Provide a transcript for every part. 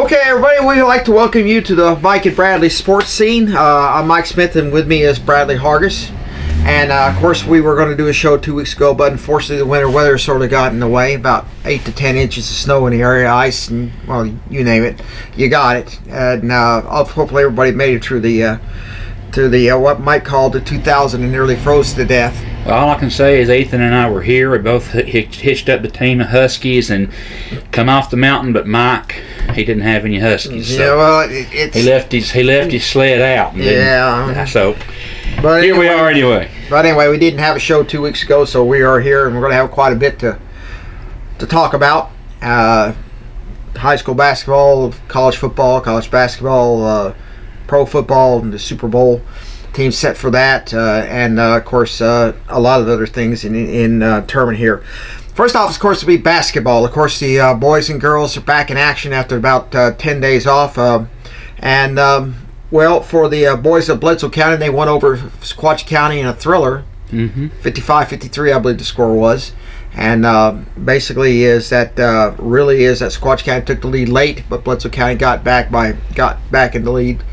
Okay, everybody, we'd like to welcome you to the Mike and Bradley sports scene. I'm Mike Smith, and with me is Bradley Hargis. And, of course, we were going to do a show 2 weeks ago, but unfortunately the winter weather sort of got in the way. About 8 to 10 inches of snow in the area, ice, and, well, you name it. You got it. And hopefully everybody made it through the what Mike called the 2000 and nearly froze to death. Well, all I can say is Ethan and I were here. We both hitched up the team of Huskies and come off the mountain, but Mike, he didn't have any Huskies. So yeah, well, he left his sled out. And but here we are anyway. But anyway, we didn't have a show 2 weeks ago, so we are here, and we're going to have quite a bit to talk about. High school basketball, college football, college basketball, pro football, and the Super Bowl team set for that, and of course a lot of other things in tournament here. First off, of course, will be basketball. Of course, the boys and girls are back in action after about 10 days off, well, for the boys of Bledsoe County, they won over Sequatchie County in a thriller, 55-53, I believe the score was. And basically is that Sequatchie County took the lead late, but Bledsoe County got back in the lead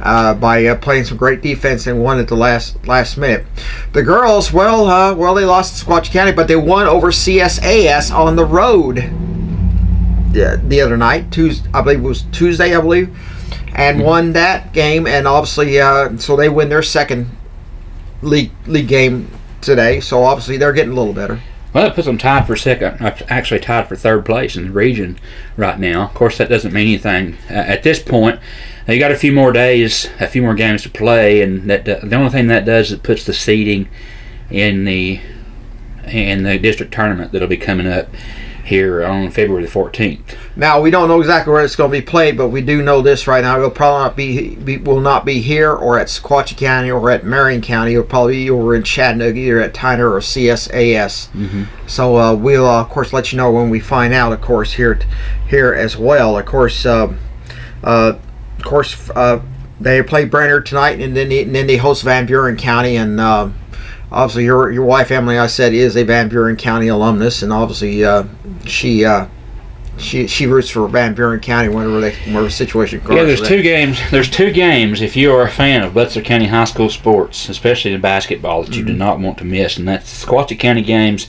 by playing some great defense and won at the last minute. The girls, well, they lost to Sequatchie County, but they won over CSAS on the road the other night. I believe it was Tuesday, and won that game. And obviously, so they win their second league game today. So obviously, they're getting a little better. Well, it puts them tied for second, actually tied for third place in the region right now. Of course, that doesn't mean anything at this point. You got a few more days, a few more games to play, and the only thing that does is it puts the seeding in the district tournament that'll be coming up here on February the 14th. Now, we don't know exactly where it's going to be played, but we do know this right now. It'll probably will not be here or at Sequatchie County or at Marion County. It'll probably be over in Chattanooga, either at Tyner or CSAS. So we'll, of course, let you know when we find out, of course, here as well. Of course, they play Brainerd tonight, and then they host Van Buren County, and obviously your wife Emily, I said, is a Van Buren County alumnus, and obviously she roots for Van Buren County whenever the situation occurs. Yeah, there's two games. There's two games if you are a fan of Bledsoe County high school sports, especially in basketball, that you do not want to miss, and that's Sequatchie County games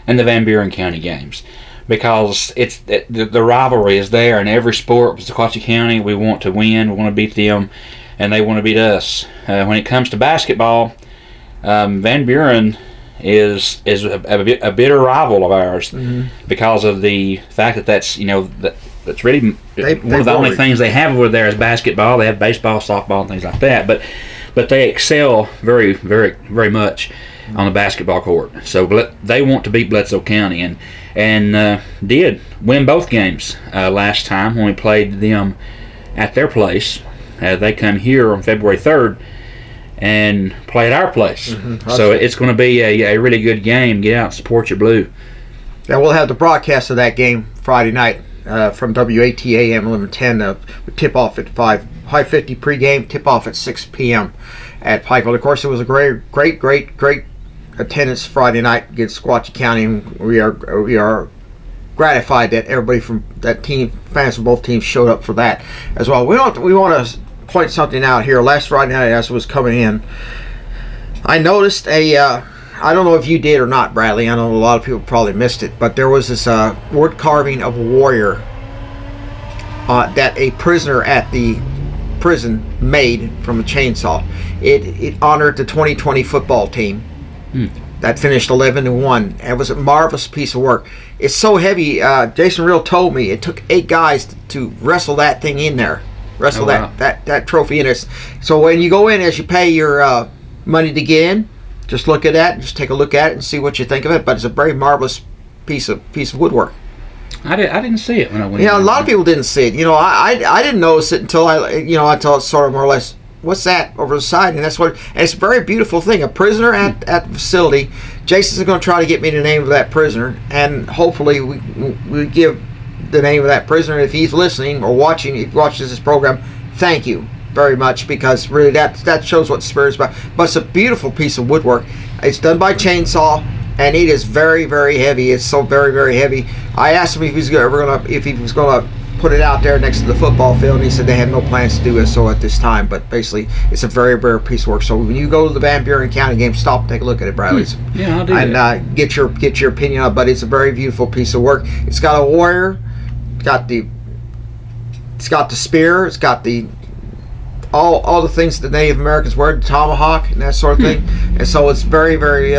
and the Van Buren County games. Because the rivalry is there in every sport. With Sequatchie County, we want to win, we want to beat them, and they want to beat us. When it comes to basketball, Van Buren is a bitter rival of ours because of the fact that's really one of the only things they have over there is basketball. They have baseball, softball, and things like that, but they excel very, very, very much on the basketball court. So they want to beat Bledsoe County, and did win both games last time when we played them at their place. They come here on February 3rd and play at our place. So it's going to be a really good game. Get out and support your blue. Yeah, we'll have the broadcast of that game Friday night from WATAM 1110. Tip off at 5. High 50 pregame. Tip off at 6 p.m. at Pikeville. Of course, it was a great attendance Friday night against Sequatchie County, and we are gratified that everybody from that team, fans from both teams, showed up for that as well. We want to point something out here. Last Friday night, as I was coming in, I noticed I don't know if you did or not, Bradley. I know a lot of people probably missed it, but there was this wood carving of a warrior that a prisoner at the prison made from a chainsaw. It honored the 2020 football team that finished 11-1. It was a marvelous piece of work. It's so heavy. Jason Real told me it took 8 guys to wrestle that thing in there, that trophy in there. So when you go in, as you pay your money to get in, just look at that, just take a look at it and see what you think of it. But it's a very marvelous piece of woodwork. I didn't see it when I went. Yeah, a lot of people didn't see it. I didn't notice it until until it's sort of more or less, what's that over the side? And it's a very beautiful thing. A prisoner at the facility. Jason's going to try to get me the name of that prisoner, and hopefully we give the name of that prisoner. If he's listening or watching, if he watches this program, thank you very much, because really that shows what the spirit is about. But it's a beautiful piece of woodwork. It's done by chainsaw, and it is very, very heavy. It's so very, very heavy. I asked him if he was going to put it out there next to the football field, and he said they had no plans to do it so at this time. But basically, it's a very rare piece of work. So when you go to the Van Buren County game, stop and take a look at it, Bradley. Yeah, I'll do and get your opinion on it. But it's a very beautiful piece of work. It's got a warrior. It's got the spear. It's got the all the things that the Native Americans wear, the tomahawk and that sort of thing. And so it's very, very,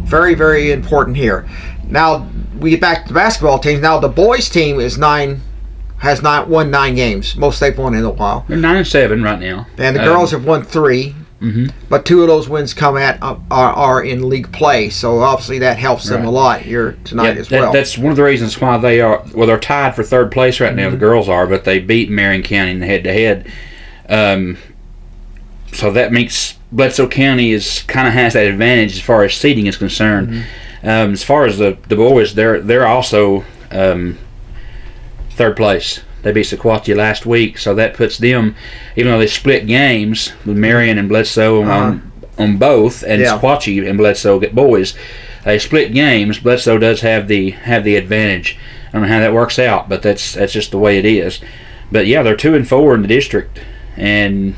very, very important here. Now we get back to the basketball teams. Now the boys team has won 9 games. Most they've won in a while. They're 9-7 right now. And the girls have won 3. Mm-hmm. But 2 of those wins are in league play, so obviously that helps them a lot here tonight as well. That's one of the reasons why they're tied for 3rd place right now. The girls are, but they beat Marion County in the head-to-head. So that makes Bledsoe County kind of has that advantage as far as seeding is concerned. Mm-hmm. As far as the boys, they're also 3rd place. They beat Sequatchie last week, so that puts them, even though they split games with Marion and Bledsoe on both, and Sequatchie and Bledsoe get boys. They split games. Bledsoe does have the advantage. I don't know how that works out, but that's just the way it is. But yeah, they're 2-4 in the district, and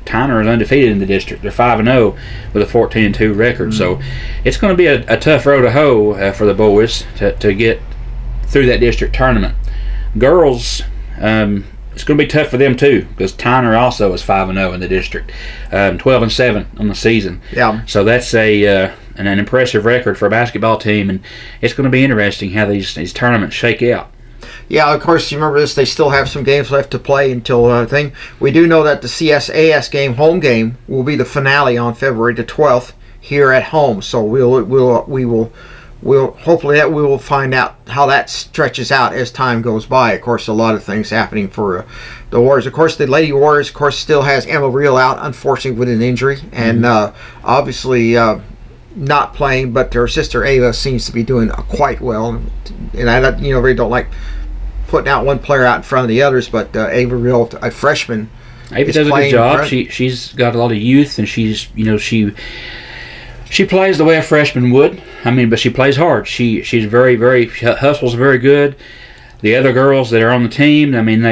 Tyner is undefeated in the district. They're 5-0 with a 14-2 record. Mm-hmm. So it's going to be a tough road to hoe for the boys to get through that district tournament. Girls, it's going to be tough for them too, because Tyner also is 5-0 in the district, 12-7 on the season. Yeah. So that's an impressive record for a basketball team, and it's going to be interesting how these tournaments shake out. Yeah, of course, you remember this. They still have some games left to play until thing. We do know that the CSAS game, home game, will be the finale on February the 12th here at home. So we'll hopefully that we will find out how that stretches out as time goes by. Of course, a lot of things happening for the Warriors. Of course, the Lady Warriors, of course, still has Emma Reel out, unfortunately, with an injury, and obviously not playing. But her sister Ava seems to be doing quite well, and I really don't like putting out one player out in front of the others. But Ava Reel, a freshman, Ava does a good job. She's got a lot of youth, and she plays the way a freshman would. I mean, but she plays hard. She's very, very, hustles very good. The other girls that are on the team, I mean,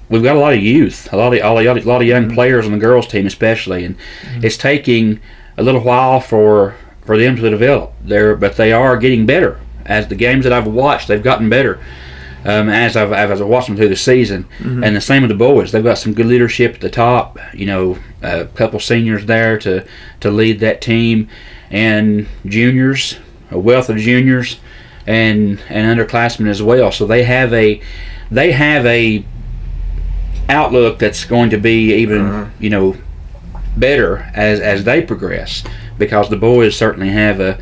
we've got a lot of youth, a lot of young players on the girls team especially, and it's taking a little while for them to develop. But they are getting better. As the games that I've watched, they've gotten better. As I've watched them through the season, and the same with the boys. They've got some good leadership at the top. A couple seniors there to lead that team, and juniors, a wealth of juniors, and underclassmen as well. So they have a outlook that's going to be even better as they progress, because the boys certainly have a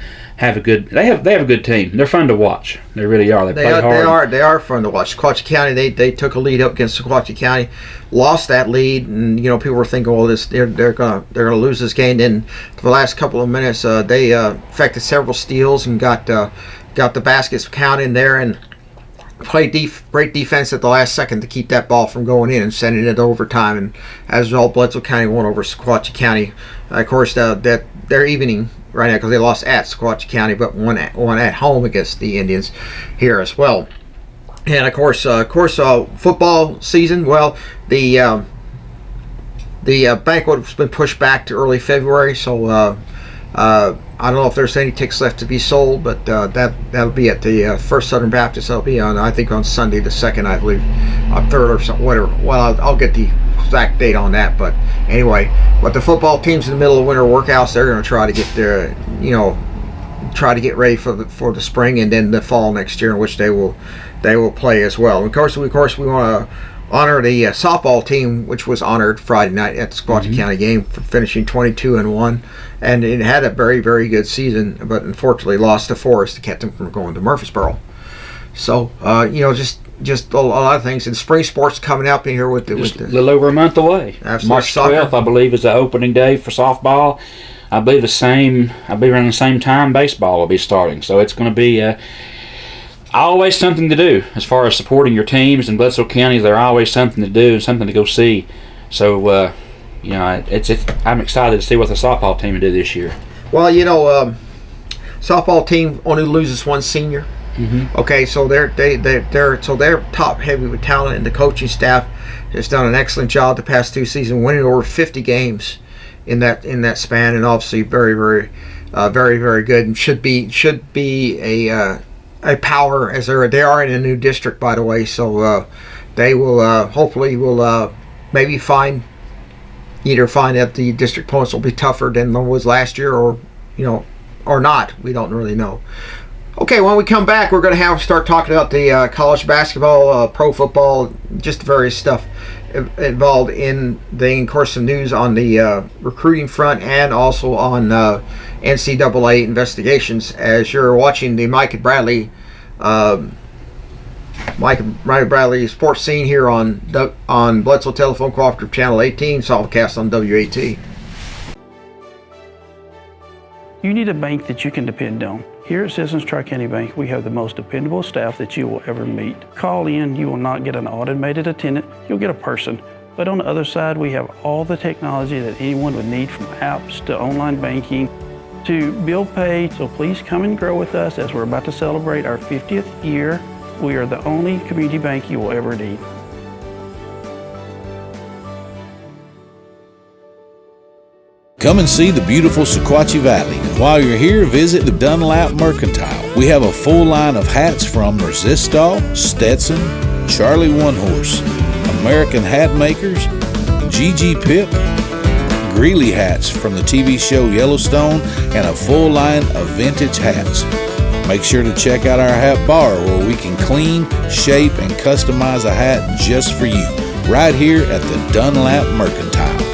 good team. They're fun to watch. They really are. They play hard. They are fun to watch. Sequatchie County, they took a lead up against Sequatchie County, lost that lead, and people were thinking, well, they're gonna lose this game. Then for the last couple of minutes, they effected several steals and got the baskets count in there, and played great defense at the last second to keep that ball from going in and sending it to overtime. And as a result, Bledsoe County won over Sequatchie County. Of course, they're evening right now because they lost at Sequatchie County, but won at home against the Indians here as well. And of course, football season. Well, the banquet has been pushed back to early February, so I don't know if there's any tickets left to be sold, but that'll be at the First Southern Baptist. That'll be on Sunday the 2nd, I believe, 3rd or something, whatever. Well, I'll get the exact date on that, but anyway, the football team's in the middle of winter workouts. They're going to try to get their, try to get ready for the spring and then the fall next year, in which they will play as well. And of course, we want to honor the softball team, which was honored Friday night at the Sequatchie County game for finishing 22-1, and it had a very, very good season, but unfortunately lost to Forest to kept them from going to Murfreesboro. So just a lot of things. And spring sports coming up in here with the a little over a month away. March 12th, I believe, is the opening day for softball. I believe around the same time baseball will be starting. So it's going to be always something to do as far as supporting your teams. In Bledsoe County, there's always something to do and something to go see. So I'm excited to see what the softball team will do this year. Well, softball team only loses one senior. Mm-hmm. Okay, so they're top heavy with talent, and the coaching staff has done an excellent job the past 2 seasons, winning over 50 games in that span, and obviously very very good, and should be a power, as they are in a new district, by the way. So they will hopefully maybe find that the district opponents will be tougher than it was last year, or not. We don't really know. Okay, when we come back, we're going to start talking about the college basketball, pro football, just various stuff involved in of course, some news on the recruiting front, and also on NCAA investigations, as you're watching the Mike and Bradley sports scene here on Bledsoe Telephone Cooperative Channel 18, simulcast on WAT. You need a bank that you can depend on. Here at Citizens Tri-County Bank, we have the most dependable staff that you will ever meet. Call in, you will not get an automated attendant, you'll get a person. But on the other side, we have all the technology that anyone would need, from apps to online banking to bill pay. So please come and grow with us as we're about to celebrate our 50th year. We are the only community bank you will ever need. Come and see the beautiful Sequatchie Valley. And while you're here, visit the Dunlap Mercantile. We have a full line of hats from Resistol, Stetson, Charlie One Horse, American Hat Makers, GG Pip, Greeley hats from the TV show Yellowstone, and a full line of vintage hats. Make sure to check out our hat bar, where we can clean, shape, and customize a hat just for you, right here at the Dunlap Mercantile.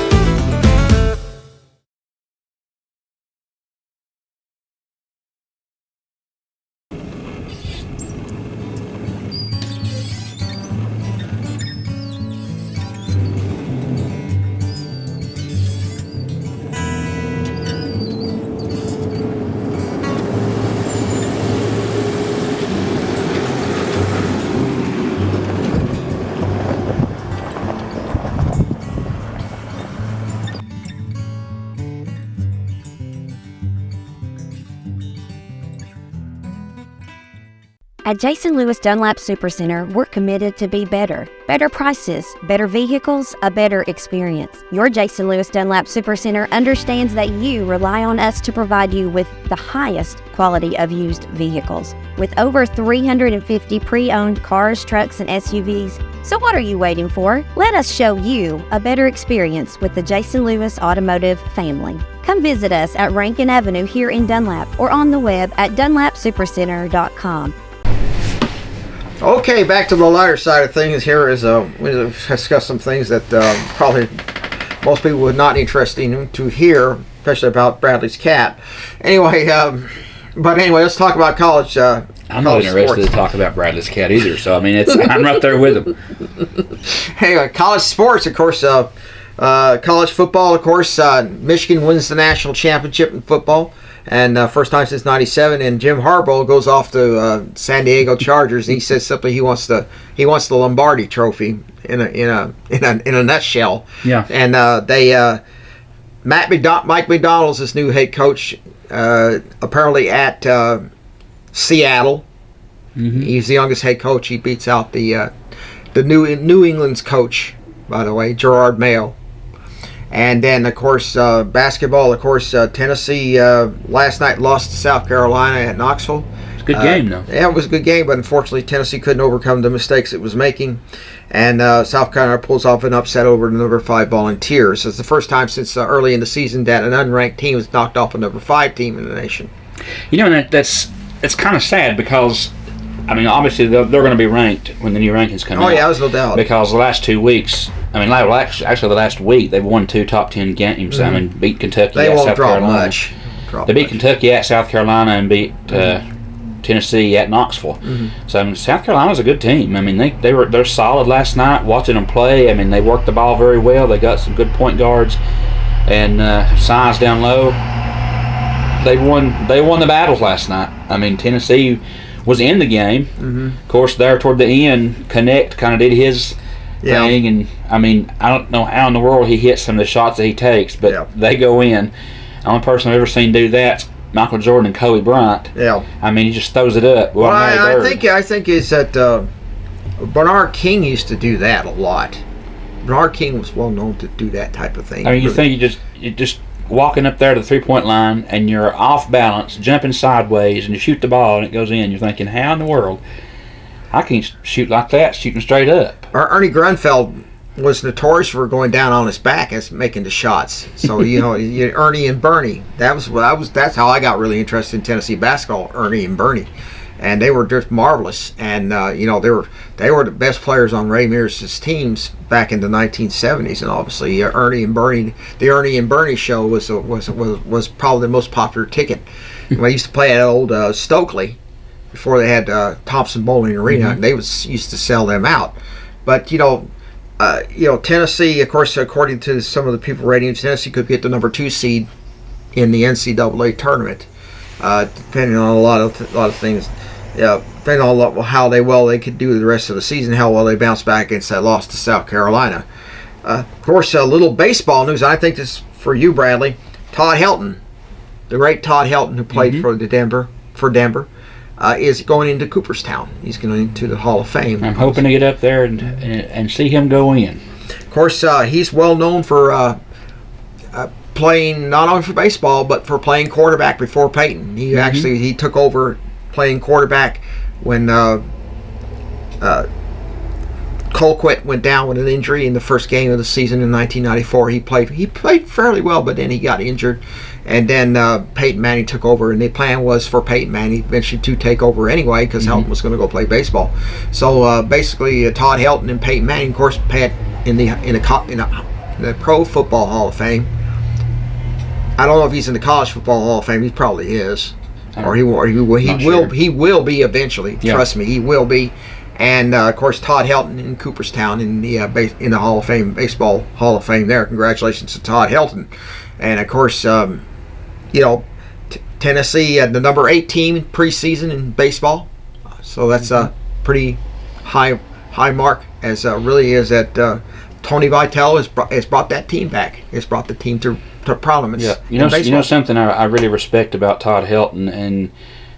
At Jason Lewis Dunlap Supercenter, we're committed to be better. Better prices, better vehicles, a better experience. Your Jason Lewis Dunlap Supercenter understands that you rely on us to provide you with the highest quality of used vehicles. With over 350 pre-owned cars, trucks, and SUVs. So what are you waiting for? Let us show you a better experience with the Jason Lewis Automotive family. Come visit us at Rankin Avenue here in Dunlap, or on the web at dunlapsupercenter.com. Okay, back to the lighter side of things. Here is we discuss some things that probably most people would not be interested to hear, especially about Bradley's cat. Anyway, let's talk about college. I'm not interested sports. to talk about Bradley's cat either. So I mean, I'm right there with him. Hey, college sports, of course. College football, of course. Michigan wins the national championship in football. And first time since '97, and Jim Harbaugh goes off to San Diego Chargers, and he says simply he wants the Lombardi Trophy in a nutshell. Yeah. And Mike Macdonald's his new head coach, apparently at Seattle. Mm-hmm. He's the youngest head coach. He beats out the New England's coach, by the way, Gerard Mayo. And then, of course, basketball, of course, Tennessee last night lost to South Carolina at Knoxville. It's a good game, though. Yeah, it was a good game, but unfortunately Tennessee couldn't overcome the mistakes it was making. And South Carolina pulls off an upset over the number 5 Volunteers. It's the first time since early in the season that an unranked team was knocked off a number 5 team in the nation. You know, and it's kind of sad because, I mean, obviously they're going to be ranked when the new rankings come out. Oh, yeah, there's no doubt. Because the last 2 weeks, I mean, actually the last week, they've won 2 top 10 games. Mm-hmm. I mean, beat Kentucky at South Carolina. They beat Kentucky at South Carolina and beat Tennessee at Knoxville. Mm-hmm. So, I mean, South Carolina's a good team. I mean, they're solid last night. Watching them play, I mean, they worked the ball very well. They got some good point guards and size down low. They won the battles last night. I mean, Tennessee was in the game. Mm-hmm. Of course, there toward the end, Connect kind of did his thing, and I mean, I don't know how in the world he hits some of the shots that he takes, but they go in. The only person I've ever seen do that Michael Jordan and Kobe Bryant. Yeah. I mean, he just throws it up. Well, I think is that Bernard King used to do that a lot. Bernard King was well known to do that type of thing. I mean, you think you just walking up there to the 3-point line and you're off balance, jumping sideways, and you shoot the ball and it goes in. You're thinking, how in the world I can shoot like that, shooting straight up? Ernie Grunfeld was notorious for going down on his back as making the shots. So Ernie and Bernie. That's how I got really interested in Tennessee basketball. Ernie and Bernie, and they were just marvelous. And they were the best players on Ray Mears' teams back in the 1970s. And obviously Ernie and Bernie, the Ernie and Bernie show was probably the most popular ticket. When I used to play at old Stokely before they had Thompson Bowling Arena, and they used to sell them out. But Tennessee, of course, according to some of the people ratings, Tennessee could get the number 2 seed in the NCAA tournament, depending on a lot of things. Depending on how they could do the rest of the season, how well they bounce back against that loss to South Carolina. Of course, a little baseball news. I think this is for you, Bradley. Todd Helton, the great Todd Helton, who played for Denver, is going into Cooperstown. He's going into the Hall of Fame. I'm hoping to get up there and see him go in. Of course, he's well known for playing not only for baseball but for playing quarterback before Peyton. He took over playing quarterback when Colquitt went down with an injury in the first game of the season in 1994. He played fairly well, but then he got injured. And then Peyton Manning took over, and the plan was for Peyton Manning eventually to take over anyway, because Helton was going to go play baseball. So basically, Todd Helton and Peyton Manning, of course, had in the Pro Football Hall of Fame. I don't know if he's in the College Football Hall of Fame. He probably is, he will be eventually. Yeah. Trust me, he will be. And of course, Todd Helton in Cooperstown in the Hall of Fame, Baseball Hall of Fame. There, congratulations to Todd Helton. And of course, Tennessee had the number 8 team preseason in baseball, so that's a pretty high mark. As really is that Tony Vitale has brought that team back. Has brought the team to prominence. Yeah, you know something I really respect about Todd Helton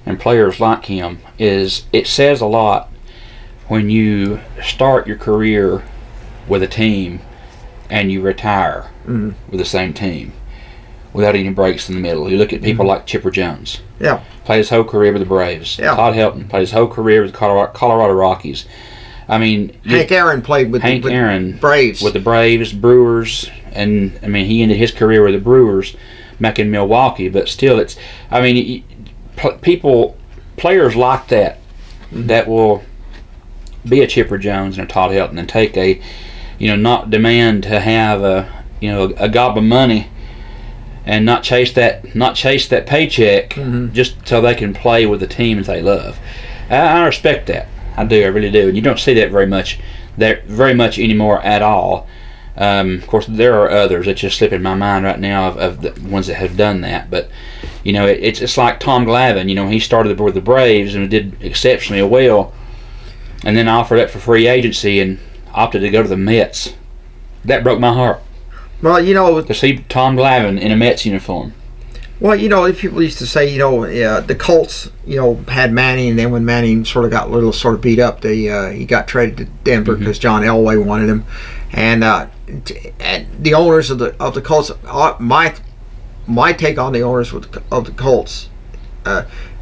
and players like him is it says a lot when you start your career with a team and you retire with the same team without any breaks in the middle. You look at people like Chipper Jones. Yeah. Played his whole career with the Braves. Yeah. Todd Helton played his whole career with the Colorado Rockies. I mean, Hank Aaron played with the Braves. With the Braves, Brewers, and I mean, he ended his career with the Brewers back in Milwaukee, but still players like that that will be a Chipper Jones and a Todd Helton and take not demand to have a gob of money and not chase that paycheck just so they can play with the team that they love. I respect that. I do. I really do. And you don't see that very much anymore at all. Of course, there are others that just slip in my mind right now of the ones that have done that. But it's like Tom Glavine. He started with the Braves and did exceptionally well, and then offered up for free agency and opted to go to the Mets. That broke my heart. Well, to see Tom Glavine in a Mets uniform. Well, people used to say, the Colts, had Manning, and then when Manning sort of got a little sort of beat up, he got traded to Denver because John Elway wanted him, and the owners of the Colts. My take on the owners of the Colts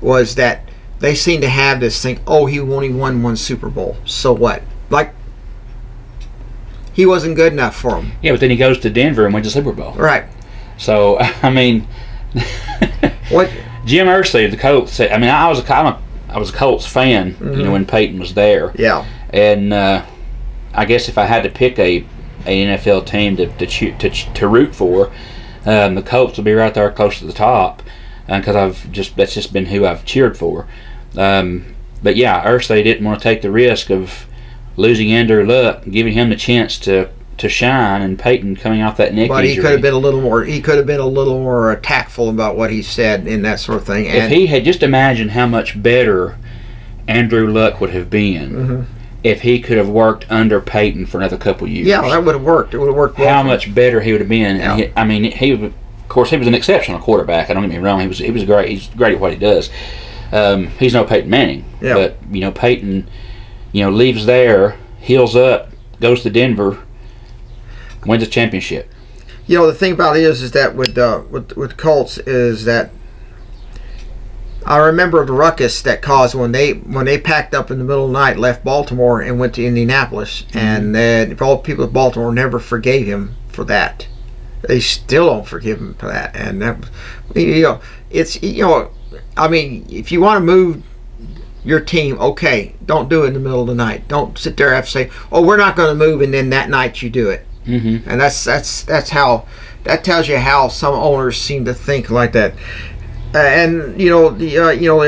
was that they seem to have this thing. Oh, he only won one Super Bowl, so what? Like, he wasn't good enough for him. Yeah, but then he goes to Denver and wins the Super Bowl. Right. So I mean. What Jim Irsay of the Colts? I mean, I was a Colts fan, when Peyton was there. Yeah. And I guess if I had to pick a NFL team to root for, the Colts would be right there close to the top, because that's just been who I've cheered for. But yeah, Irsay didn't want to take the risk of losing Andrew Luck, giving him the chance to shine, and Peyton coming off that neck injury. But he could have been a little more tactful about what he said and that sort of thing. If he had just imagined how much better Andrew Luck would have been if he could have worked under Peyton for another couple of years. Yeah, that would have worked. It would have worked well. How much better he would have been. Yeah. And he course, he was an exceptional quarterback. I don't get me wrong. He was great. He's great at what he does. He's no Peyton Manning, but Peyton, leaves there, heals up, goes to Denver, wins a championship. The thing about it is that with Colts is that I remember the ruckus that caused when they packed up in the middle of the night, left Baltimore and went to Indianapolis, and then all the people of Baltimore never forgave him for that. They still don't forgive him for that, and that, it's I mean, if you want to move your team, okay, don't do it in the middle of the night. Don't sit there and say, "Oh, we're not going to move," and then that night you do it. Mm-hmm. And that's how that tells you how some owners seem to think like that. And the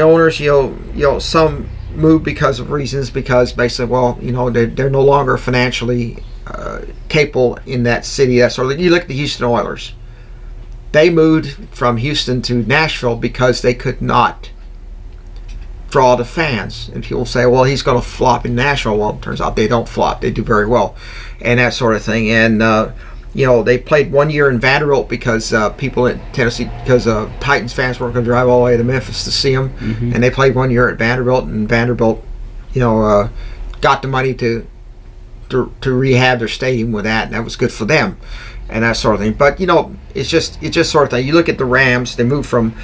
owners, some move because of reasons, because basically, they're no longer financially capable in that city. That sort of. You look at the Houston Oilers. They moved from Houston to Nashville because they could not draw the fans. And people say, well, he's going to flop in Nashville. Well, it turns out they don't flop. They do very well, and that sort of thing. And they played 1 year in Vanderbilt because people in Tennessee, because Titans fans weren't going to drive all the way to Memphis to see them. Mm-hmm. And they played 1 year at Vanderbilt, and Vanderbilt, got the money to rehab their stadium with that, and that was good for them, and that sort of thing. But it's just sort of thing. You look at the Rams; they moved from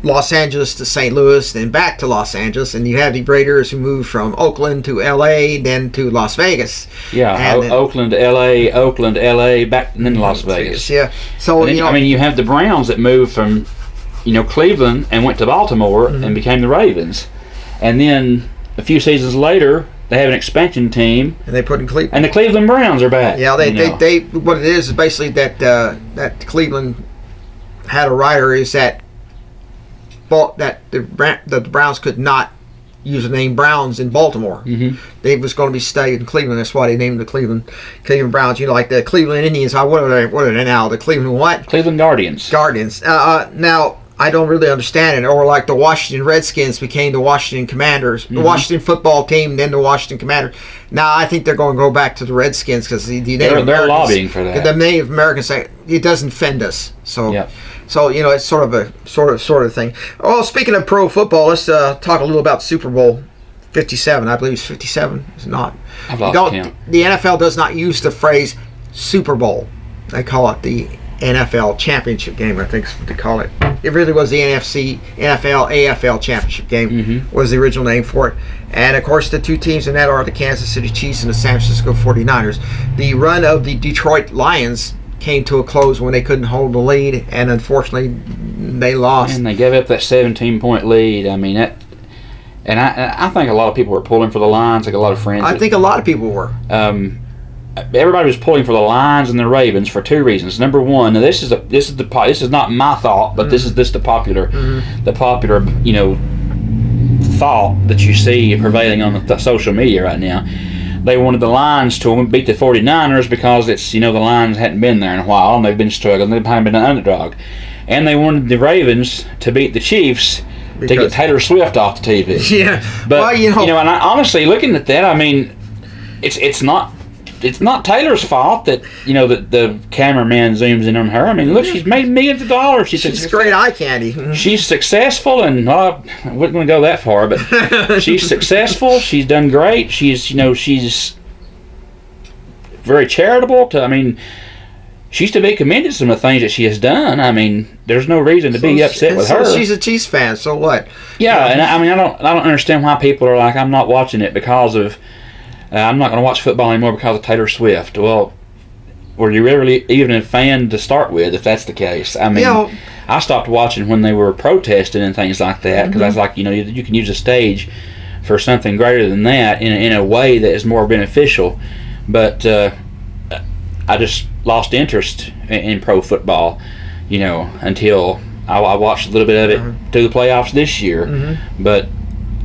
Los Angeles to St. Louis, then back to Los Angeles, and you have the Raiders who moved from Oakland to L.A., then to Las Vegas. Yeah, Oakland to L.A., back and then Las Vegas. Yeah, so you have the Browns that moved from Cleveland and went to Baltimore and became the Ravens, and then a few seasons later they have an expansion team, and they put in Cleveland, and the Cleveland Browns are back. Yeah, they what it is basically that Cleveland had a writer is that the Browns could not use the name Browns in Baltimore. Mm-hmm. They was going to be staying in Cleveland. That's why they named the Cleveland Browns. Like the Cleveland Indians. What are they now? The Cleveland what? Cleveland Guardians. Now I don't really understand it. Or like the Washington Redskins became the Washington Commanders, the Washington football team, then the Washington Commanders. Now I think they're going to go back to the Redskins because they're lobbying for that. The Native Americans say it doesn't offend us. So. Yep. So it's sort of a sort of thing. Oh, speaking of pro football, let's talk a little about Super Bowl 57. I believe it's 57. It's not. I've lost count. The NFL does not use the phrase Super Bowl. They call it the NFL Championship Game. I think is what they call it. It really was the NFL AFL Championship Game was the original name for it. And of course, the two teams in that are the Kansas City Chiefs and the San Francisco 49ers. The run of the Detroit Lions came to a close when they couldn't hold the lead, and unfortunately they lost. And they gave up that 17-point lead. I mean, that, and I think a lot of people were pulling for the Lions, like a lot of friends. I think a lot of people were. Everybody was pulling for the Lions and the Ravens for two reasons. Number one, now this is not my thought, but this is the popular thought that you see prevailing on the social media right now. They wanted the Lions to beat the 49ers because the Lions hadn't been there in a while and they've been struggling. They've been an underdog. And they wanted the Ravens to beat the Chiefs to get Taylor Swift off the TV. Yeah. But, and I honestly, looking at that, I mean, it's not Taylor's fault that, that the cameraman zooms in on her. I mean, look, she's made millions of dollars. She's great eye candy. She's successful, and I wouldn't want to go that far, but she's successful. She's done great. She's very charitable. She's to be commended some of the things that she has done. I mean, there's no reason to be upset with her. She's a Chiefs fan, so what? Yeah, and I don't understand why people are like, I'm not watching it because of. I'm not going to watch football anymore because of Taylor Swift. Well, were you really even a fan to start with, if that's the case? I mean, I stopped watching when they were protesting and things like that because I was like, you can use a stage for something greater than that in a way that is more beneficial. But I just lost interest in pro football, until I watched a little bit of it through the playoffs this year. But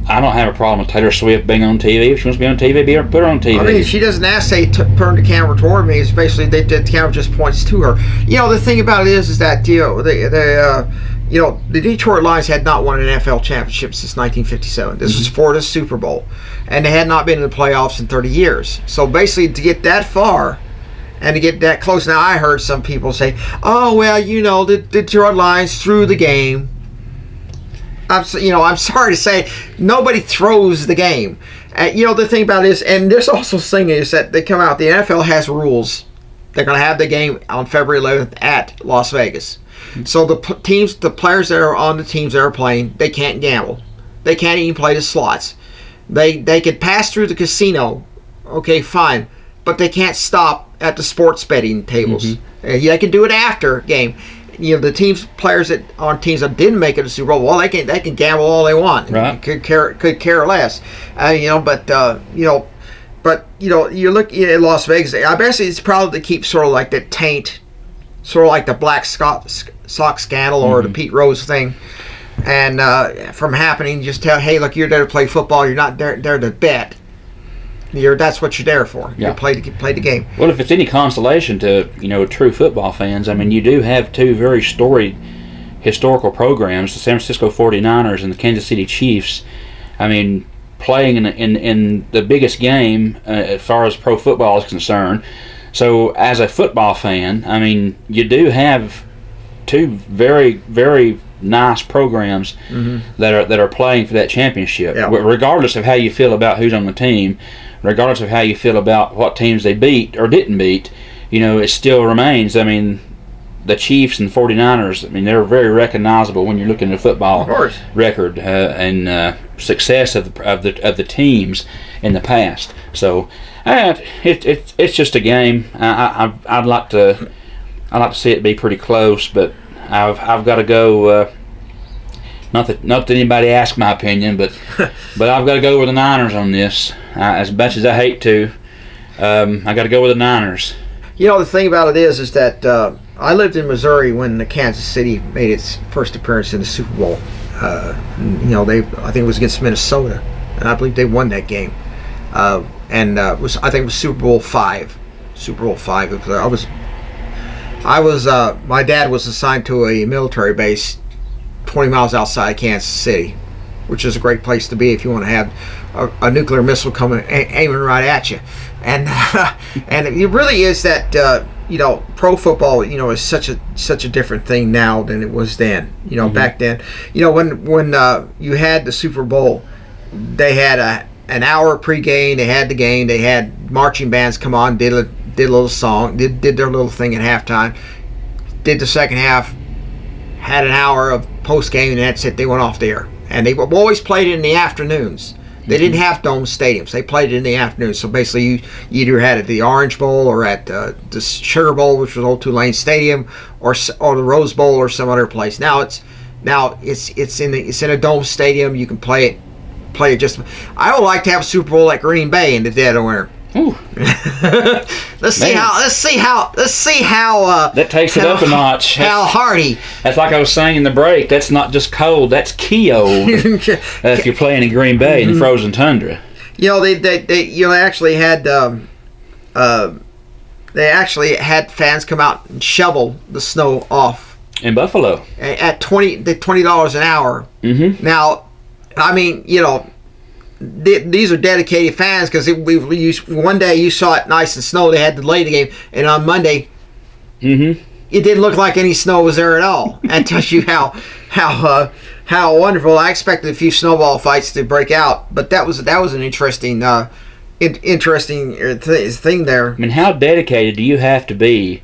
I don't have a problem with Taylor Swift being on TV. If she wants to be on TV, put her on TV. I mean, if she doesn't ask, say, turn the camera toward me. It's basically the camera just points to her. The thing about it is that the Detroit Lions had not won an NFL championship since 1957. This was for the Super Bowl, and they had not been in the playoffs in 30 years. So basically, to get that far, and to get that close. Now I heard some people say, "Oh well, the Detroit Lions threw the game." I'm sorry to say, nobody throws the game. The thing about it is, and there's also thing is that they come out. The NFL has rules. They're going to have the game on February 11th at Las Vegas. So the players that are on the teams that are playing, they can't gamble. They can't even play the slots. They could pass through the casino, okay, fine, but they can't stop at the sports betting tables. They can do it after game. The players that on teams that didn't make it to Super Bowl, well, they can gamble all they want. Right. Could care less. You look at Las Vegas. I bet it's probably to keep sort of like that taint, sort of like the Black Sox scandal or the Pete Rose thing, and from happening. Just tell, hey, look, you're there to play football. You're not there to bet. That's what you're there for. Yeah. You play the game. Well, if it's any consolation to true football fans, I mean, you do have two very storied historical programs, the San Francisco 49ers and the Kansas City Chiefs. I mean, playing in the biggest game as far as pro football is concerned. So, as a football fan, I mean, you do have two very, very nice programs that are playing for that championship. Yeah. Regardless of how you feel about who's on the team, regardless of how you feel about what teams they beat or didn't beat, it still remains. I mean, the Chiefs and 49ers, I mean, they're very recognizable when you're looking at a football record and success of the teams in the past. So it's just a game. I'd like to see it be pretty close, but I've got to go. Not that anybody asked my opinion, but I've got to go with the Niners on this. As much as I hate to, I got to go with the Niners. The thing about it is that I lived in Missouri when the Kansas City made its first appearance in the Super Bowl. I think it was against Minnesota, and I believe they won that game. I think it was Super Bowl V. Super Bowl V. My dad was assigned to a military base 20 miles outside Kansas City, which is a great place to be if you want to have a nuclear missile coming aiming right at you. And and it really is that pro football is such a different thing now than it was then. Back then, when you had the Super Bowl, they had an hour pregame. They had the game. They had marching bands come on, did a little song, did their little thing at halftime, did the second half, had an hour of post game, and that's it. They went off the air, and they always played it in the afternoons. They didn't have dome stadiums. They played it in the afternoon. So basically, you either had it at the Orange Bowl or at the Sugar Bowl, which was Old Tulane Stadium, or the Rose Bowl or some other place. Now it's in a dome stadium. You can play it just. I would like to have a Super Bowl at Green Bay in the dead of winter. Let's see how that takes it up a notch. How hardy. That's like I was saying in the break. That's not just cold. That's Keo. If you're playing in Green Bay in the frozen tundra. They actually had fans come out and shovel the snow off in Buffalo at $20 an hour. Now, I mean, these are dedicated fans because one day you saw it nice and snow. They had to delay the game, and on Monday, it didn't look like any snow was there at all. That tells you how wonderful. I expected a few snowball fights to break out, but that was an interesting thing there. I mean, how dedicated do you have to be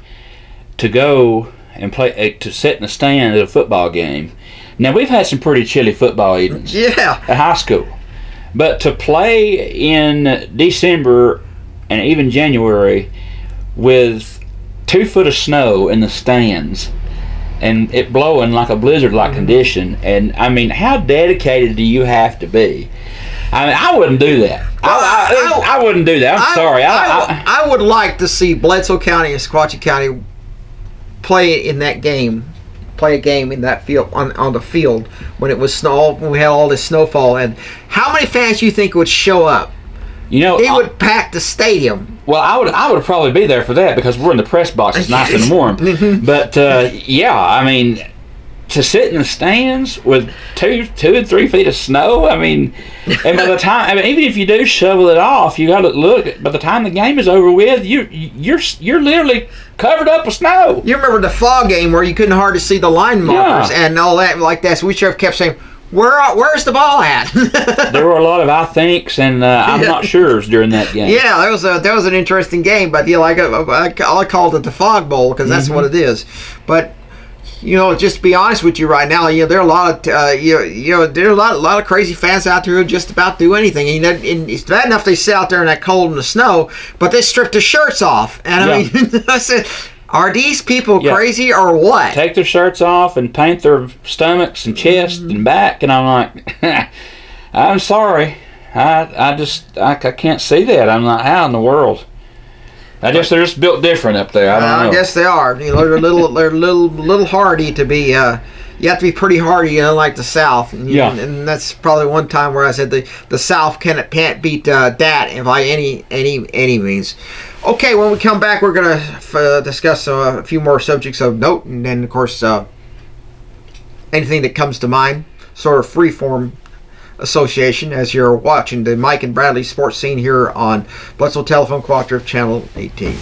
to go and play to sit in the stand at a football game? Now, we've had some pretty chilly football evenings at high school. But to play in December and even January with 2 foot of snow in the stands and it blowing like a blizzard-like condition, and I mean, how dedicated do you have to be? I mean, I wouldn't do that. I wouldn't do that. I'm sorry. I would like to see Bledsoe County and Sequatchie County play in that game. Play a game in that field on the field when it was snow, when we had all this snowfall, and how many fans do you think would show up? They would pack the stadium. Well, I would probably be there for that because we're in the press box. It's nice and warm. But yeah, I mean, to sit in the stands with 2 and 3 feet of snow. I mean, and by the time, even if you do shovel it off, you got to look. By the time the game is over with, you're literally covered up with snow. You remember the fall game where you couldn't hardly see the line markers and all that like that. So we sure kept saying, Where's the ball at? There were a lot of I thinks and I'm not sure's during that game. Yeah, that was an interesting game, but I called it the Fog Bowl because that's what it is. But just to be honest with you right now, there are a lot of there are a lot of crazy fans out there who just about do anything. And it's bad enough they sit out there in that cold and the snow, but they strip their shirts off. And I mean, I said, are these people crazy or what? Take their shirts off and paint their stomachs and chest and back, and I'm like, I'm sorry, I can't see that. I'm like, how in the world? I guess they're just built different up there. I don't know. I guess they are. They're a little hardy to be. You have to be pretty hardy, like the South. And that's probably one time where I said the South can't beat that by any means. Okay, when we come back, we're going to discuss a few more subjects of note, and then, of course, anything that comes to mind, sort of free-form association as you're watching the Mike and Bradley sports scene here on Bledsoe Telephone Cooperative Channel 18.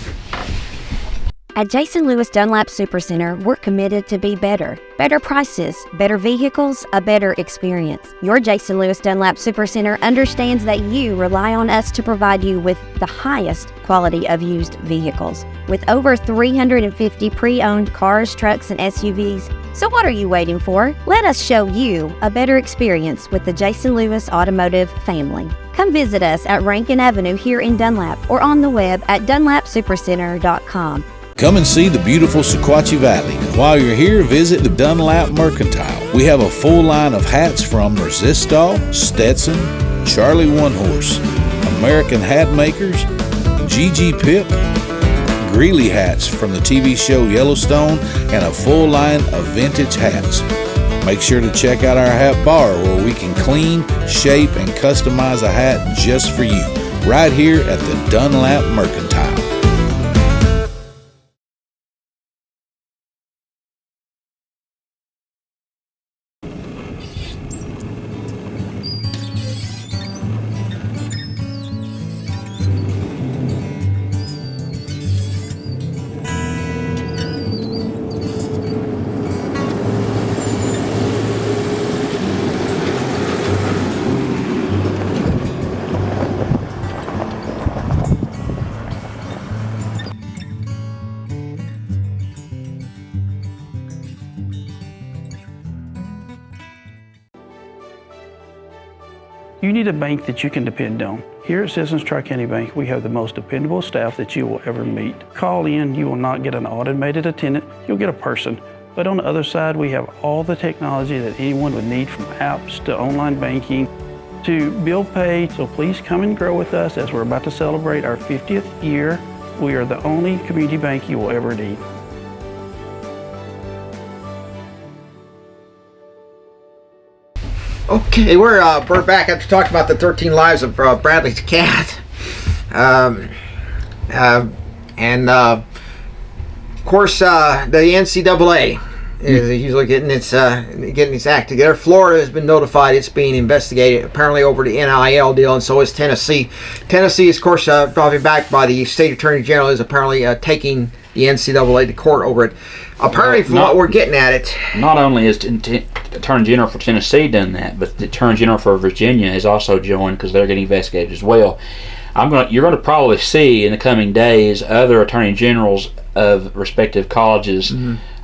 At Jason Lewis Dunlap Supercenter, we're committed to be better. Better prices, better vehicles, a better experience. Your Jason Lewis Dunlap Supercenter understands that you rely on us to provide you with the highest quality of used vehicles. With over 350 pre-owned cars, trucks, and SUVs, so what are you waiting for? Let us show you a better experience with the Jason Lewis Automotive family. Come visit us at Rankin Avenue here in Dunlap or on the web at dunlapsupercenter.com. Come and see the beautiful Sequatchie Valley. And while you're here, visit the Dunlap Mercantile. We have a full line of hats from Resistol, Stetson, Charlie One Horse, American Hat Makers, GG Pip, Greeley hats from the TV show Yellowstone, and a full line of vintage hats. Make sure to check out our hat bar where we can clean, shape, and customize a hat just for you, right here at the Dunlap Mercantile. You need a bank that you can depend on. Here at Citizens Tri-County Bank, we have the most dependable staff that you will ever meet. Call in, you will not get an automated attendant, you'll get a person. But on the other side, we have all the technology that anyone would need, from apps to online banking to bill pay. So please come and grow with us as we're about to celebrate our 50th year. We are the only community bank you will ever need. Okay, we're back after talking about the 13 lives of Bradley's cat, and of course the NCAA is usually getting its act together. Florida has been notified it's being investigated apparently over the NIL deal, and so is Tennessee. Tennessee is, of course, probably backed by the state attorney general, is apparently taking the NCAA to court over it. Apparently, from what we're getting at it, not only is Attorney General for Tennessee done that, but the Attorney General for Virginia has also joined because they're getting investigated as well. You're going to probably see in the coming days other Attorney Generals of respective colleges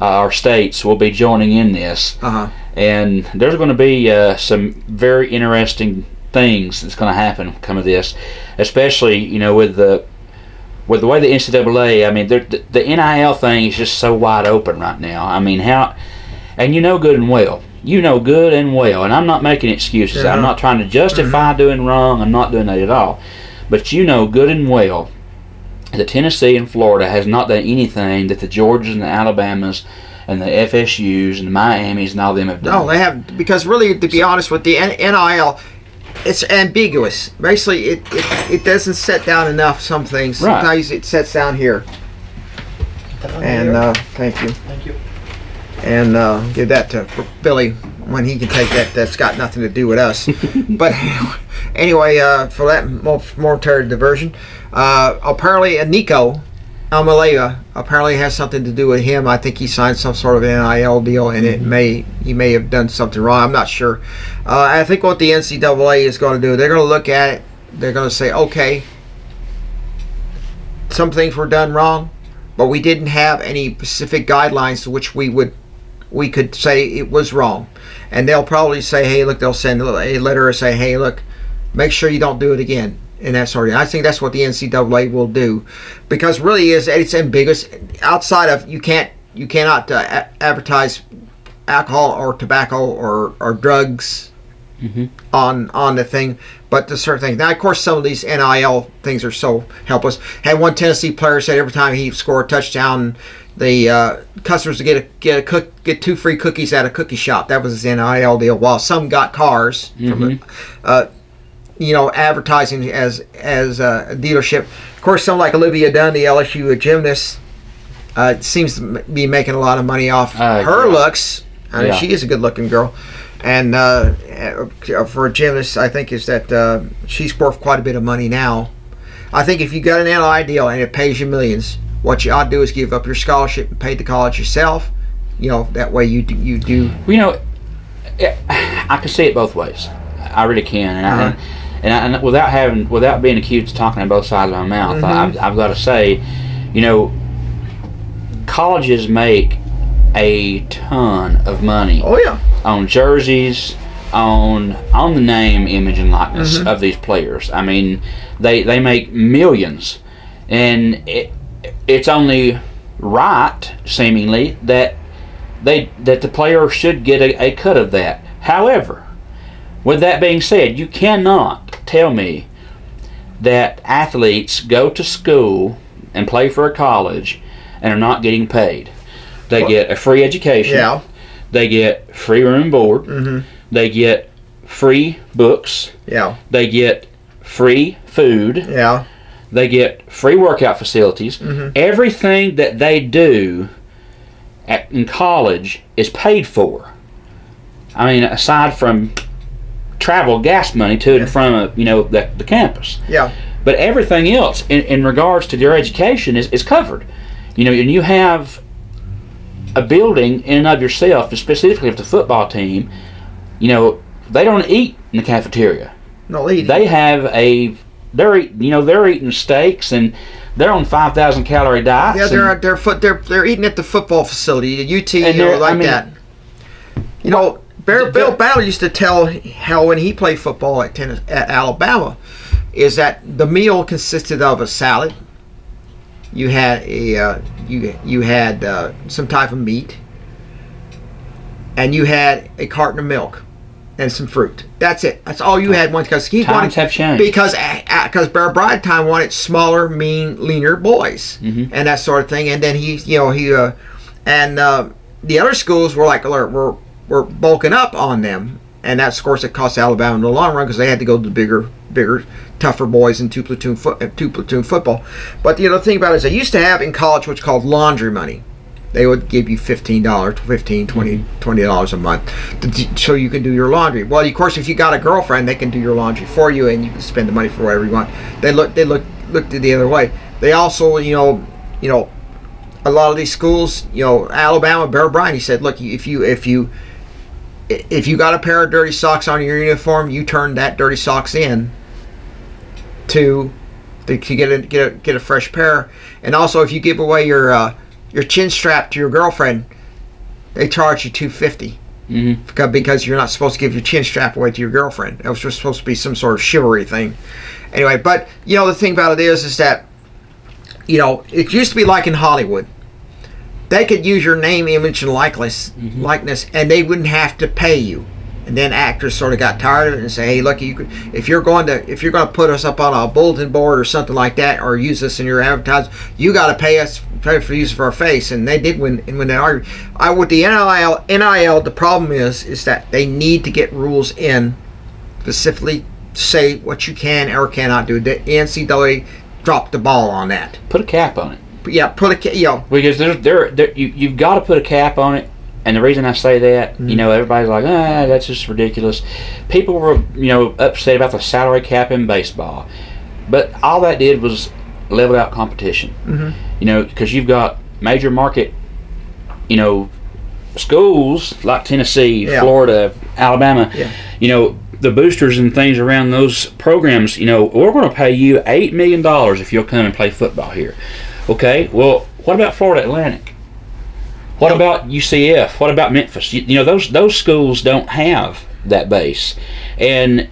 or states will be joining in this, and there's going to be some very interesting things that's going to happen come of this, especially with the way the NCAA, I mean, the NIL thing is just so wide open right now. I mean, and good and well. And I'm not making excuses. I'm not trying to justify doing wrong. I'm not doing that at all. But good and well that Tennessee and Florida has not done anything that the Georgias and the Alabamas and the FSUs and the Miamis and all them have done. No, they haven't. Because really, to be honest with the NIL, it's ambiguous. Basically, it doesn't set down enough some things. Sometimes it sets down here. And thank you. Thank you. and give that to Billy when he can take that. That's got nothing to do with us. But anyway, for that momentary diversion, apparently Nico Almalea apparently has something to do with him. I think he signed some sort of NIL deal, and he may have done something wrong. I'm not sure. I think what the NCAA is going to do, they're going to look at it. They're going to say, okay, some things were done wrong, but we didn't have any specific guidelines to which we could say it was wrong. And they'll probably say, hey, look, they'll send a letter and say, hey, look, make sure you don't do it again. And that sort of thing. I think that's what the NCAA will do, because really it's ambiguous. Outside of you cannot advertise alcohol or tobacco or drugs on the thing, but the certain thing. Now, of course, some of these NIL things are so helpless. Had one Tennessee player said every time he scored a touchdown, the customers would get 2 free cookies at a cookie shop. That was his NIL deal. While some got cars from advertising as a dealership. Of course, someone like Olivia Dunn, the LSU gymnast, seems to be making a lot of money off her looks. I mean, she is a good-looking girl. And for a gymnast, I think is that she's worth quite a bit of money now. I think if you got an NIL deal and it pays you millions, what you ought to do is give up your scholarship and pay the college yourself. That way you do. I can see it both ways. I really can, and without being accused of talking on both sides of my mouth, I've got to say, colleges make a ton of money. Oh yeah. On jerseys, on the name, image, and likeness of these players. I mean, they make millions, and it's only right, seemingly, that the player should get a cut of that. However, with that being said, you cannot tell me that athletes go to school and play for a college and are not getting paid. They get a free education. Yeah. They get free room and board. They get free books. Yeah. They get free food. Yeah. They get free workout facilities. Everything that they do in college is paid for. I mean, aside from travel gas money to and from the campus. Yeah. But everything else in regards to their education is covered. And you have a building in and of yourself, specifically if the football team, they don't eat in the cafeteria. No eating. They have they're eating steaks and they're on 5,000 calorie diets. Yeah, they're eating at the football facility, UT, that. Bill Battle used to tell how when he played football at Alabama, is that the meal consisted of a salad. You had you had some type of meat, and you had a carton of milk and some fruit. That's it. That's all you had. Because he times have changed. Because Bear Bryant time wanted smaller, mean, leaner boys and that sort of thing. And then the other schools were like were bulking up on them, and that's of course it cost Alabama in the long run because they had to go to the bigger, tougher boys in two platoon football. But the thing about it is they used to have in college what's called laundry money. They would give you $15, $20 a month so you can do your laundry. Well, of course, if you got a girlfriend, they can do your laundry for you, and you can spend the money for whatever you want. They looked the other way. They also, a lot of these schools, Alabama, Bear Bryant, he said, look, if you got a pair of dirty socks on your uniform, you turn that dirty socks in to get a fresh pair. And also, if you give away your chin strap to your girlfriend, they charge you $250 because you're not supposed to give your chin strap away to your girlfriend. That was just supposed to be some sort of chivalry thing. Anyway, but the thing about it is that it used to be like in Hollywood. They could use your name, image, and likeness, and they wouldn't have to pay you. And then actors sort of got tired of it and say, "Hey, look, if you're going to put us up on a bulletin board or something like that, or use us in your advertising, you got to pay for use of our face." And they did win that argument. With the NIL, the problem is that they need to get rules in, specifically say what you can or cannot do. The NCAA dropped the ball on that. Put a cap on it. Yeah, because you've got to put a cap on it And the reason I say that, everybody's like, that's just ridiculous. People were, upset about the salary cap in baseball. But all that did was level out competition. Because you've got major market, schools like Tennessee, Florida, Alabama, the boosters and things around those programs, we're going to pay you $8 million if you'll come and play football here. Okay, well, what about Florida Atlantic? What about UCF? What about Memphis? Those schools don't have that base, and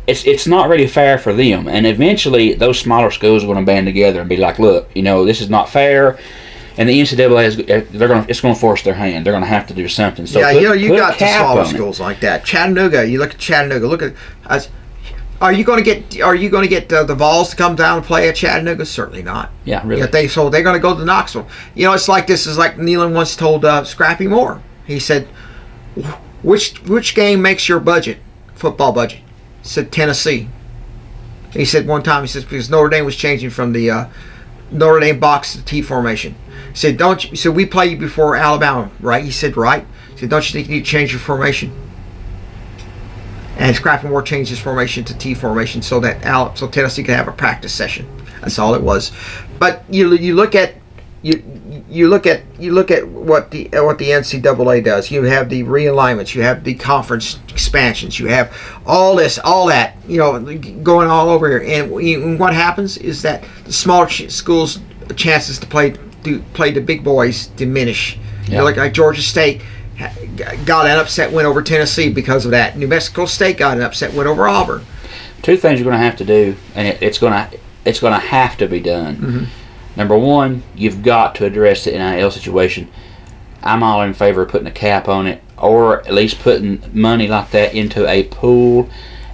it's not really fair for them. And eventually, those smaller schools are going to band together and be like, "Look, this is not fair." And the NCAA it's going to force their hand. They're going to have to do something. So you got the smaller schools like that. Chattanooga. You look at Chattanooga. Look at. Are you going to get the Vols to come down and play at Chattanooga? Certainly not. Yeah, really. They're going to go to Knoxville. It's like this is like Nealon once told Scrappy Moore. He said, "Which game makes your budget, football budget?" He said Tennessee. He said one time, because Notre Dame was changing from the Notre Dame box to T formation. He said, "Don't you?" So we play you before Alabama, right? He said, "Right." He said, "Don't you think you need to change your formation?" And Scrappy Moore changed his formation to T formation so Tennessee could have a practice session. That's all it was. But you look at what the NCAA does. You have the realignments. You have the conference expansions. You have all that going all over here. And what happens is that the smaller schools' chances to play the big boys diminish. Yeah. Like Georgia State got an upset win over Tennessee because of that. New Mexico State got an upset win over Auburn. Two things you're going to have to do, and it's going to have to be done. Number one, you've got to address the NIL situation. I'm all in favor of putting a cap on it, or at least putting money like that into a pool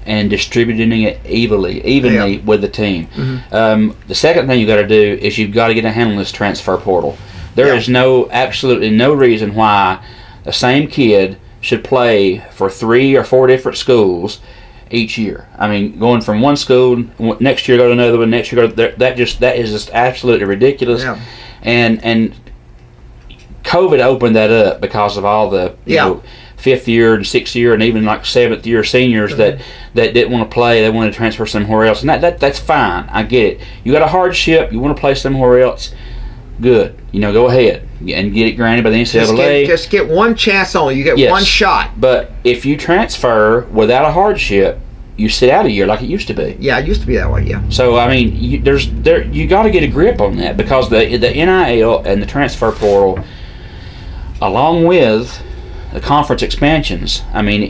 and distributing it evenly with the team. The second thing you got to do is you've got to get a handle on this transfer portal. There is absolutely no reason why the same kid should play for 3 or 4 different schools each year. I mean, going from one school, next year go to another one, next year go to that is just absolutely ridiculous. Yeah. And COVID opened that up because of all the fifth year and sixth year and even like 7th year seniors that didn't want to play. They wanted to transfer somewhere else, and that's fine. I get it. You got a hardship. You want to play somewhere else. Good. Go ahead and get it granted by the NCAA. Just get one chance only. You get one shot. But if you transfer without a hardship, you sit out a year like it used to be. Yeah, it used to be that way. Yeah. So I mean, you got to get a grip on that, because the NIL and the transfer portal, along with the conference expansions, I mean,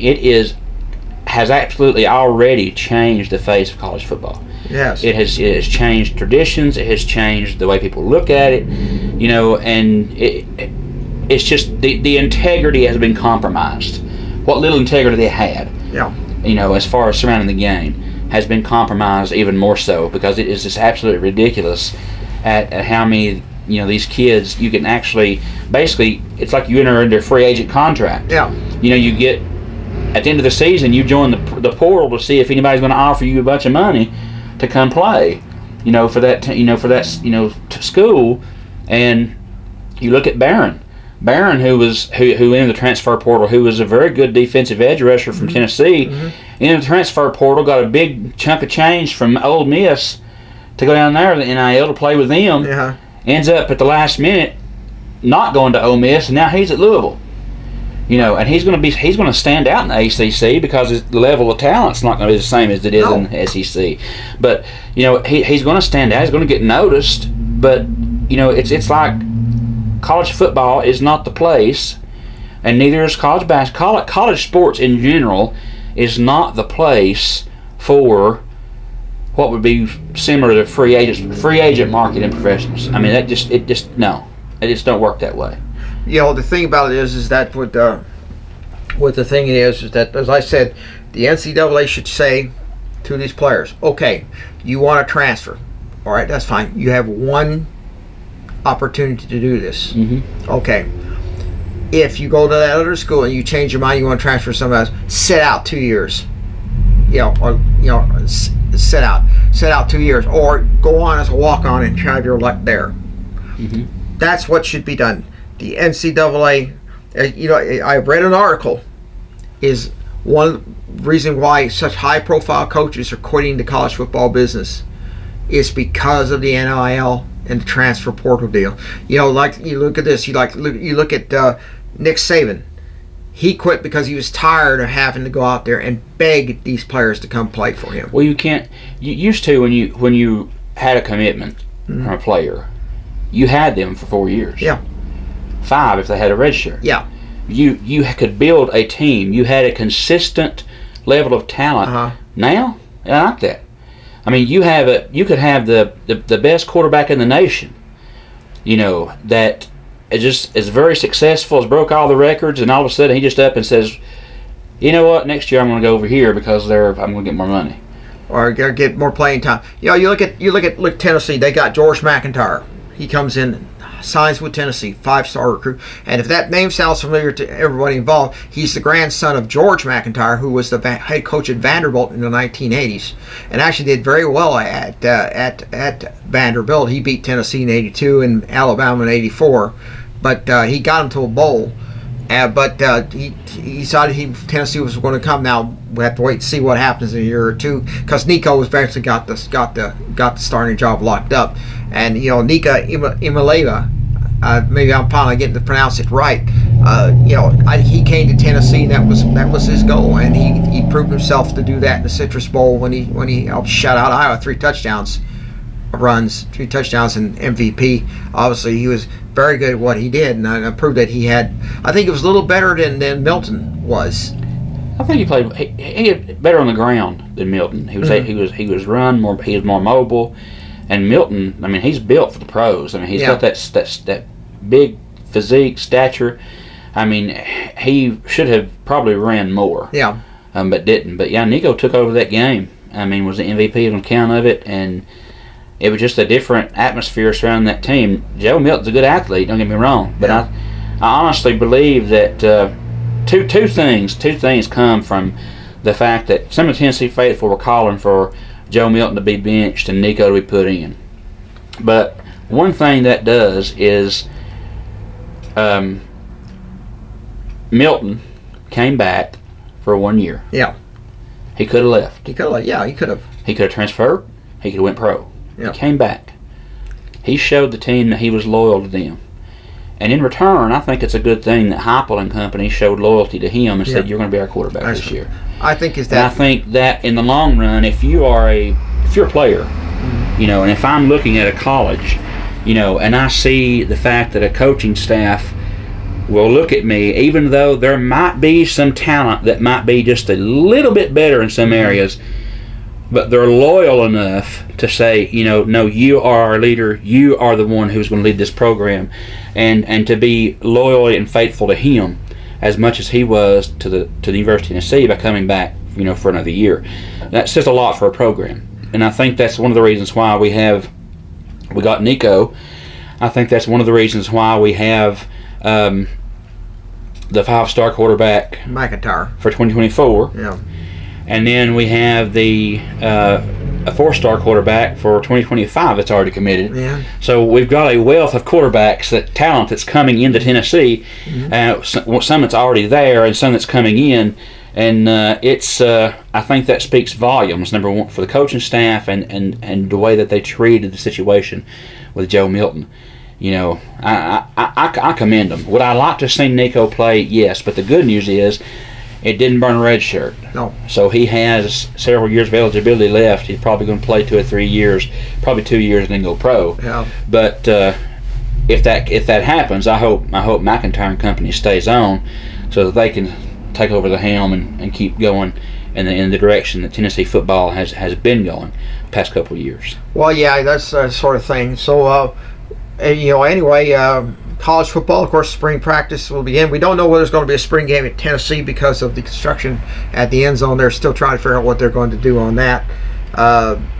has absolutely already changed the face of college football. Yes. It has changed traditions. It has changed the way people look at it, and it's just the integrity has been compromised. What little integrity they had, as far as surrounding the game, has been compromised even more so, because it is just absolutely ridiculous at how many these kids you can actually, basically, it's like you enter into a free agent contract. Yeah. You get at the end of the season, you join the portal to see if anybody's going to offer you a bunch of money to come play, for that school. And you look at Barron, who entered the transfer portal, who was a very good defensive edge rusher from Tennessee, entered the transfer portal, got a big chunk of change from Ole Miss to go down there to the NIL to play with them. Yeah. Ends up at the last minute not going to Ole Miss, and now he's at Louisville. And he's going to stand out in the ACC because the level of talent's not going to be the same as it is in the SEC. But he's going to stand out. He's going to get noticed. But it's like college football is not the place, and neither is college basketball. College sports in general is not the place for what would be similar to free agent market and professionals. I mean, it just don't work that way. The thing about it is that what the thing is that, as I said, the NCAA should say to these players, okay, you want to transfer, all right, that's fine. You have one opportunity to do this. Okay. If you go to that other school and you change your mind, you want to transfer somewhere else, sit out 2 years. Sit out 2 years, or go on as a walk-on and try your luck there. That's what should be done. The NCAA I read an article. Is one reason why such high-profile coaches are quitting the college football business is because of the NIL and the transfer portal deal. Like you look at this. You look at Nick Saban. He quit because he was tired of having to go out there and beg these players to come play for him. Well, you can't. You used to when you had a commitment from a player, you had them for 4 years. Yeah. 5 if they had a red shirt. Yeah. You could build a team. You had a consistent level of talent. Now, not like that. I mean, you could have the best quarterback in the nation. That is very successful, has broke all the records, and all of a sudden he just up and says, "You know what? Next year I'm going to go over here because I'm going to get more money, or get more playing time." You look at Tennessee. They got George McIntyre. He comes in, signs with Tennessee, 5-star recruit. And if that name sounds familiar to everybody involved, he's the grandson of George McIntyre, who was the head coach at Vanderbilt in the 1980s, and actually did very well at Vanderbilt. He beat Tennessee in '82 and Alabama in '84, but he got him to a bowl. But he decided Tennessee was going to come. Now we have to wait and see what happens in a year or two, because Nico eventually got the starting job locked up, and Nika Imaleva, maybe I'm probably getting to pronounce it right. He came to Tennessee, and that was his goal, and he proved himself to do that in the Citrus Bowl when he helped shut out Iowa 3 touchdowns and MVP. Obviously, he was very good at what he did, and I proved that he had. I think it was a little better than Milton was. I think he played. He had better on the ground than Milton. He was he was run more. He was more mobile, and Milton. I mean, he's built for the pros. I mean, he's got that big physique, stature. I mean, he should have probably ran more. Yeah. But didn't. But Nico took over that game. I mean, was the MVP on account of it, and it was just a different atmosphere surrounding that team. Joe Milton's a good athlete, don't get me wrong, but I honestly believe that two things come from the fact that some of the Tennessee faithful were calling for Joe Milton to be benched and Nico to be put in. But one thing that does is Milton came back for 1 year. Yeah. He could have left. He could have. He could have transferred. He could have went pro. Yeah. He came back. He showed the team that he was loyal to them. And in return, I think it's a good thing that Heupel and company showed loyalty to him and said, "You're going to be our quarterback this year." I think And I think that in the long run, if you're a player, and if I'm looking at a college, and I see the fact that a coaching staff will look at me, even though there might be some talent that might be just a little bit better in some areas, but they're loyal enough to say, no, you are our leader. You are the one who's going to lead this program, and to be loyal and faithful to him as much as he was to the University of Tennessee by coming back, for another year. That says a lot for a program, and I think that's one of the reasons why we got Nico. I think that's one of the reasons why we have the 5-star quarterback McIntyre for 2024. Yeah. And then we have a 4-star quarterback for 2025 that's already committed. Yeah. So we've got a wealth of quarterbacks, talent that's coming into Tennessee. Some that's already there, and some that's coming in. And I think that speaks volumes, number one, for the coaching staff and the way that they treated the situation with Joe Milton. I commend them. Would I like to see Nico play? Yes, but the good news is it didn't burn a red shirt. No. So he has several years of eligibility left. He's probably going to play 2 or 3 years, probably 2 years, and then go pro. Yeah. But if that happens, I hope McIntyre and company stays on so that they can take over the helm and keep going in the direction that Tennessee football has been going the past couple of years. Well, yeah, that's the sort of thing. So, anyway, college football, of course, spring practice will begin. We don't know whether there's going to be a spring game at Tennessee because of the construction at the end zone. They're still trying to figure out what they're going to do on that.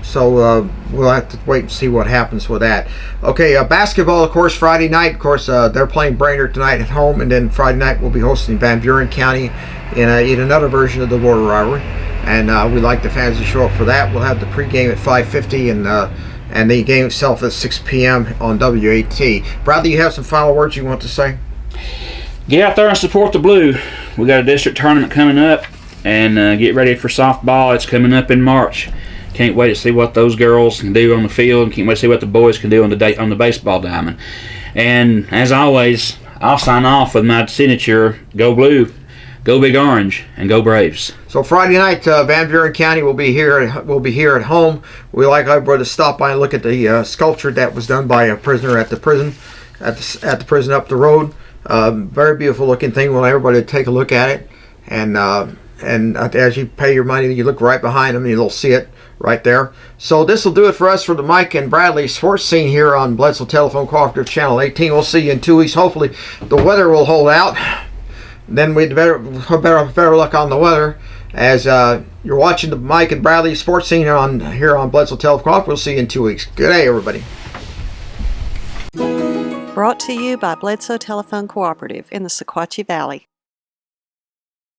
So we'll have to wait and see what happens with that. Okay, basketball, of course, Friday night. Of course, they're playing Brainerd tonight at home, and then Friday night we'll be hosting Van Buren County in another version of the border rivalry. And we'd like the fans to show up for that. We'll have the pregame at 5:50 and the game itself at 6 p.m. on WAT. Bradley, you have some final words you want to say? Get out there and support the Blue. We got a district tournament coming up, and get ready for softball. It's coming up in March. Can't wait to see what those girls can do on the field. Can't wait to see what the boys can do on the baseball diamond. And as always, I'll sign off with my signature: Go Blue, Go Big Orange, and Go Braves. So Friday night, Van Buren County will be here. We'll be here at home. We like everybody to stop by and look at the sculpture that was done by a prisoner at the prison, at the prison up the road. Very beautiful looking thing. We'll everybody take a look at it, and as you pay your money, you look right behind them and you'll see it right there. So this will do it for us for the Mike and Bradley Sports Scene here on Bledsoe Telephone Cooperative Channel 18. We'll see you in 2 weeks. Hopefully the weather will hold out. Then we'd better luck on the weather. As you're watching the Mike and Bradley Sports Scene here on Bledsoe Telephone Cooperative. We'll see you in 2 weeks. Good day, everybody. Brought to you by Bledsoe Telephone Cooperative in the Sequatchie Valley.